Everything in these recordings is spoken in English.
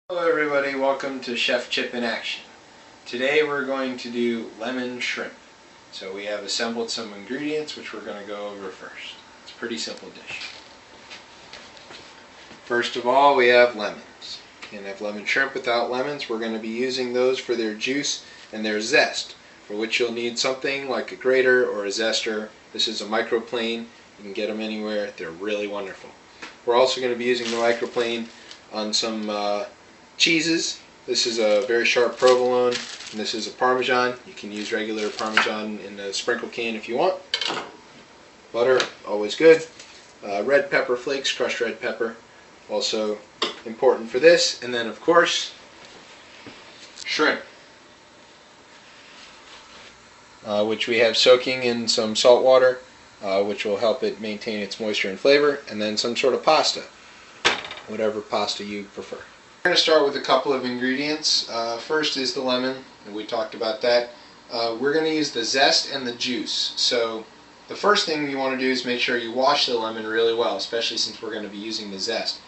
Hello everybody, welcome to Chef Chip in Action. Today we're going to do lemon shrimp. So we have assembled some ingredients which we're going to go over first. It's a pretty simple dish. First of all, we have lemons. You can have lemon shrimp without lemons. We're going to be using those for their juice and their zest, for which you'll need something like a grater or a zester. This is a microplane. You can get them anywhere. They're really wonderful. We're also going to be using the microplane on some cheeses. This is a very sharp provolone, and this is a Parmesan. You can use regular Parmesan in a sprinkle can if you want. Butter, always good. Red pepper flakes, crushed red pepper, also important for this. And then, of course, shrimp, which we have soaking in some salt water, which will help it maintain its moisture and flavor, and then some sort of pasta, whatever pasta you prefer. We're going to start with a couple of ingredients. First is the lemon, and we talked about that. We're going to use the zest and the juice. So the first thing you want to do is make sure you wash the lemon really well, especially since we're going to be using the zest.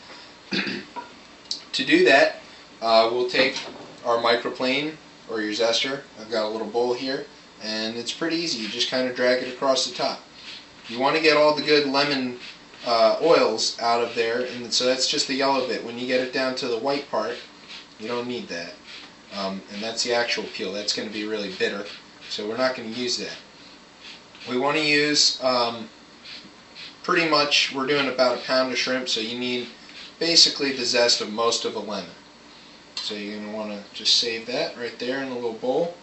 To do that, we'll take our microplane or your zester. I've got a little bowl here, and it's pretty easy. You just kind of drag it across the top. You want to get all the good lemon oils out of there, and so that's just the yellow bit. When you get it down to the white part, you don't need that, and that's the actual peel. That's going to be really bitter, so we're not going to use that. We want to use pretty much, we're doing about a pound of shrimp, so you need basically the zest of most of a lemon. So you're going to want to just save that right there in a little bowl.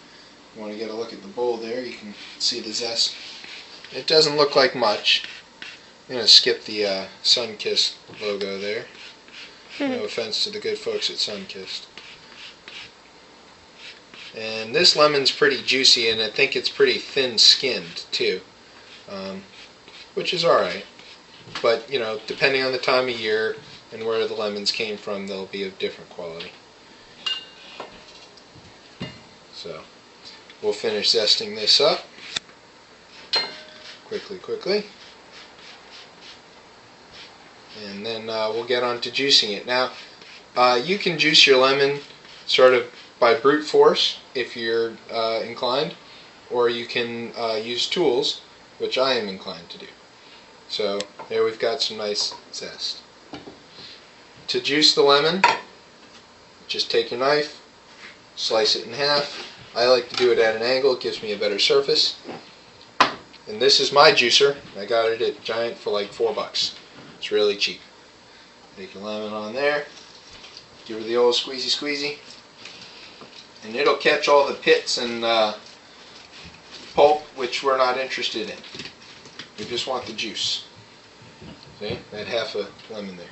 You want to get a look at the bowl there. You can see the zest. It doesn't look like much. I'm going to skip the Sunkist logo there. No offense to the good folks at Sunkist. And this lemon's pretty juicy, and I think it's pretty thin-skinned too, which is alright. But, you know, depending on the time of year and where the lemons came from, they'll be of different quality. So, we'll finish zesting this up. Quickly. And then we'll get on to juicing it. Now, you can juice your lemon sort of by brute force if you're inclined, or you can use tools, which I am inclined to do. So there we've got some nice zest. To juice the lemon, just take your knife, slice it in half. I like to do it at an angle. It gives me a better surface. And this is my juicer. I got it at Giant for like $4. It's really cheap. Take your lemon on there, give her the old squeezy, and it'll catch all the pits and pulp, which we're not interested in. We just want the juice. See, that half a lemon there.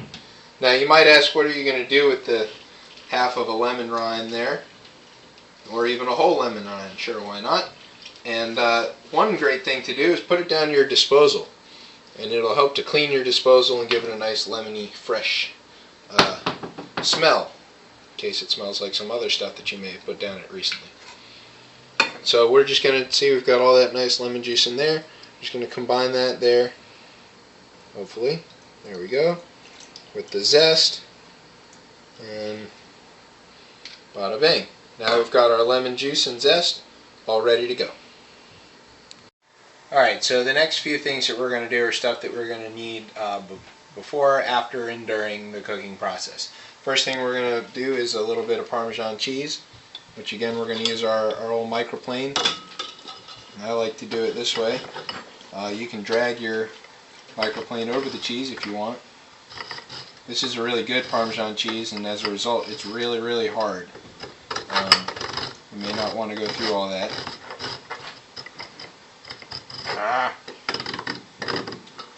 Now you might ask, what are you going to do with the half of a lemon rind there, or even a whole lemon rind? Sure, why not? And one great thing to do is put it down your disposal. And it'll help to clean your disposal and give it a nice lemony, fresh smell, in case it smells like some other stuff that you may have put down it recently. So we're just going to see we've got all that nice lemon juice in there. Just going to combine that there, hopefully. There we go, with the zest, and bada bing. Now we've got our lemon juice and zest all ready to go. Alright, so the next few things that we're going to do are stuff that we're going to need before, after, and during the cooking process. First thing we're going to do is a little bit of Parmesan cheese, which again we're going to use our old microplane. And I like to do it this way. You can drag your microplane over the cheese if you want. This is a really good Parmesan cheese, and as a result it's really hard. You may not want to go through all that.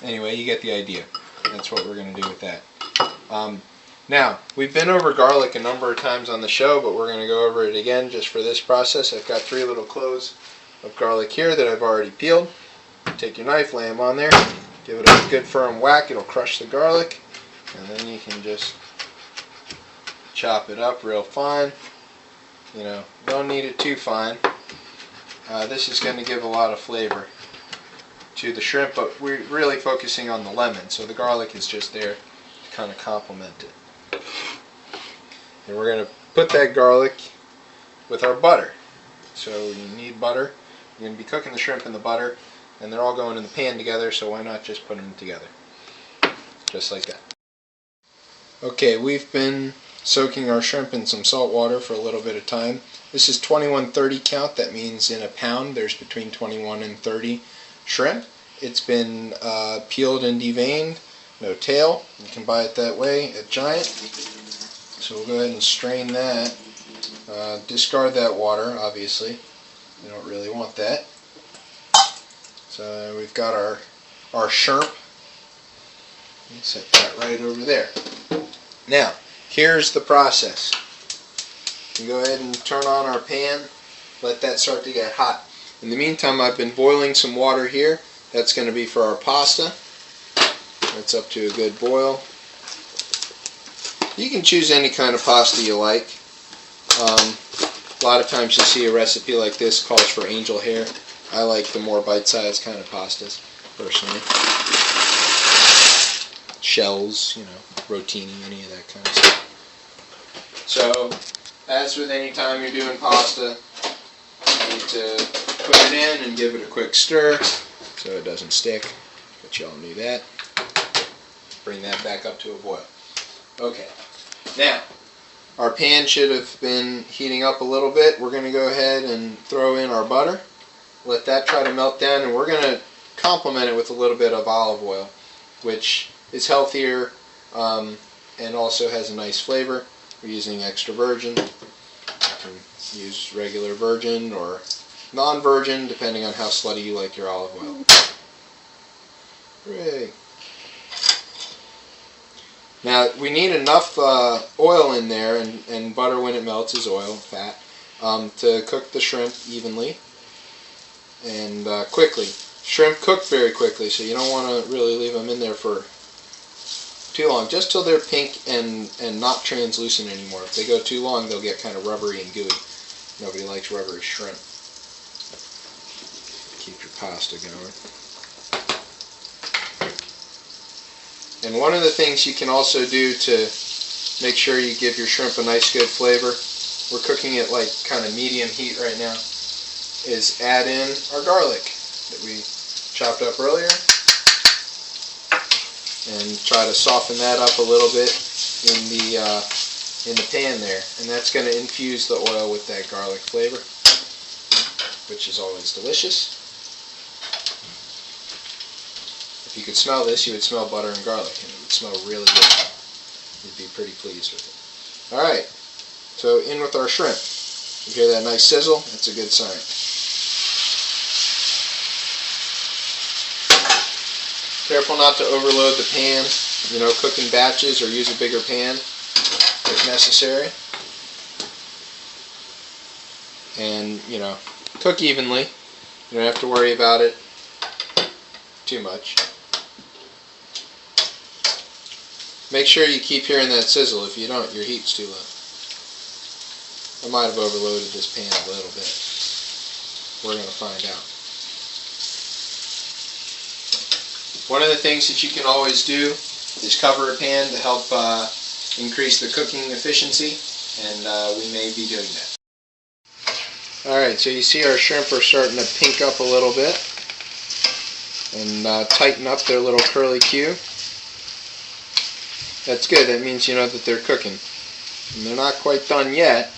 Anyway, you get the idea. That's what we're going to do with that. Now, we've been over garlic a number of times on the show, but we're going to go over it again just for this process. I've got 3 little cloves of garlic here that I've already peeled. Take your knife, lay them on there, give it a good firm whack. It'll crush the garlic, and then you can just chop it up real fine. You know, don't need it too fine. This is going to give a lot of flavor to the shrimp, but we're really focusing on the lemon, so the garlic is just there to kind of complement it. And we're going to put that garlic with our butter. So you need butter. You're going to be cooking the shrimp in the butter, and they're all going in the pan together, so why not just put them together? Just like that. Okay, we've been soaking our shrimp in some salt water for a little bit of time. This is 2130 count. That means in a pound there's between 21 and 30 shrimp. It's been peeled and deveined, no tail. You can buy it that way at Giant. So we'll go ahead and strain that. Discard that water, obviously. We don't really want that. So we've got our shrimp. Set that right over there. Now, here's the process. We go ahead and turn on our pan. Let that start to get hot. In the meantime, I've been boiling some water here. That's going to be for our pasta. That's up to a good boil. You can choose any kind of pasta you like. A lot of times you see a recipe like this calls for angel hair. I like the more bite-sized kind of pastas, personally. Shells, rotini, any of that kind of stuff. So, as with any time you're doing pasta, you need to put it in and give it a quick stir so it doesn't stick, but y'all knew that. Bring that back up to a boil. Okay, now, our pan should have been heating up a little bit. We're going to go ahead and throw in our butter. Let that try to melt down, and we're going to complement it with a little bit of olive oil, which is healthier and also has a nice flavor. We're using extra virgin. You can use regular virgin or non-virgin, depending on how slutty you like your olive oil. Hooray! Now, we need enough oil in there, and butter when it melts is oil, fat, to cook the shrimp evenly and quickly. Shrimp cook very quickly, so you don't want to really leave them in there for too long, just till they're pink and not translucent anymore. If they go too long, they'll get kind of rubbery and gooey. Nobody likes rubbery shrimp. Keep your pasta going. And one of the things you can also do to make sure you give your shrimp a nice good flavor, we're cooking it like kind of medium heat right now, is add in our garlic that we chopped up earlier and try to soften that up a little bit in the pan there. And that's going to infuse the oil with that garlic flavor, which is always delicious. If you could smell this, you would smell butter and garlic, and it would smell really good. You'd be pretty pleased with it. Alright, so in with our shrimp. You hear that nice sizzle? That's a good sign. Careful not to overload the pan. Cook in batches or use a bigger pan if necessary. And, cook evenly. You don't have to worry about it too much. Make sure you keep hearing that sizzle. If you don't, your heat's too low. I might have overloaded this pan a little bit. We're going to find out. One of the things that you can always do is cover a pan to help increase the cooking efficiency, and we may be doing that. Alright, so you see our shrimp are starting to pink up a little bit and tighten up their little curly Q. That's good. That means you know that they're cooking. And they're not quite done yet,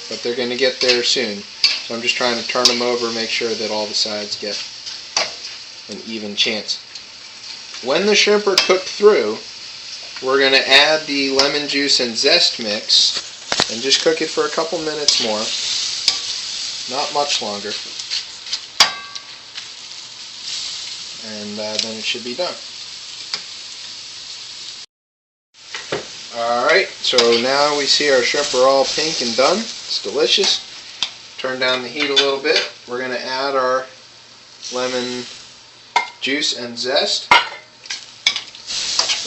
but they're going to get there soon. So I'm just trying to turn them over, make sure that all the sides get an even chance. When the shrimp are cooked through, we're going to add the lemon juice and zest mix and just cook it for a couple minutes more. Not much longer. And then it should be done. Alright, so now we see our shrimp are all pink and done. It's delicious. Turn down the heat a little bit. We're going to add our lemon juice and zest.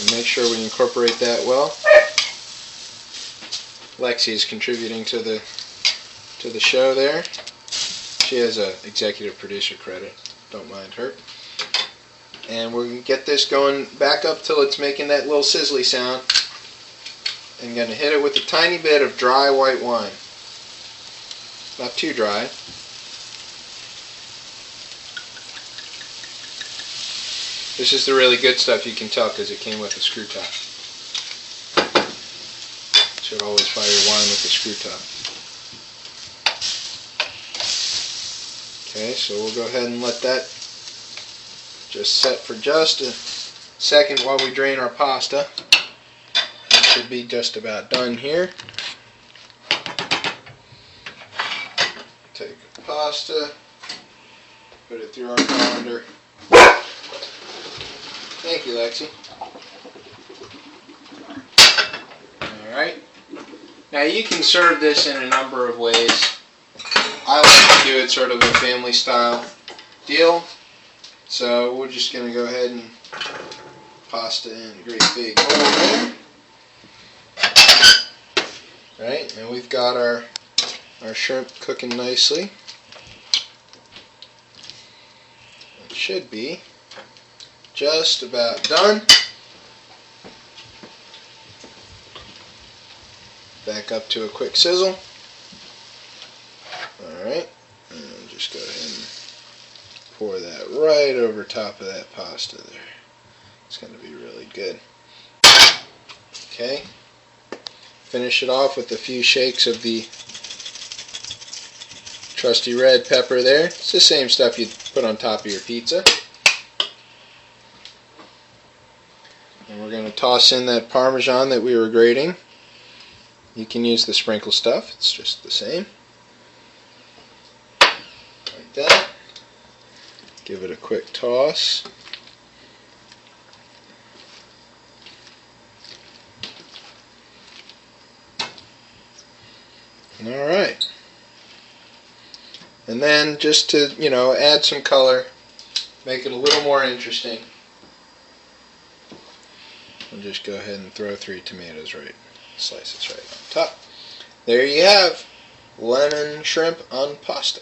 And make sure we incorporate that well. Lexi is contributing to the show there. She has an executive producer credit. Don't mind her. And we're going to get this going back up till it's making that little sizzly sound. I'm going to hit it with a tiny bit of dry white wine. Not too dry. This is the really good stuff, you can tell because it came with a screw top. Should always fire your wine with a screw top. Okay, so we'll go ahead and let that just set for just a second while we drain our pasta. It should be just about done here. Take the pasta, put it through our colander. Thank you, Lexi. Alright. Now you can serve this in a number of ways. I like to do it sort of a family style deal. So we're just going to go ahead and pasta in a great big bowl there. Right, and we've got our shrimp cooking nicely. It should be just about done. Back up to a quick sizzle. Alright, and just go ahead and pour that right over top of that pasta there. It's going to be really good. Okay, finish it off with a few shakes of the trusty red pepper there. It's the same stuff you'd put on top of your pizza. And we're going to toss in that Parmesan that we were grating. You can use the sprinkle stuff, it's just the same. Like that. Give it a quick toss. Alright. And then just to, add some color, make it a little more interesting, we'll just go ahead and throw 3 tomatoes right, slices right on top. There you have lemon shrimp on pasta.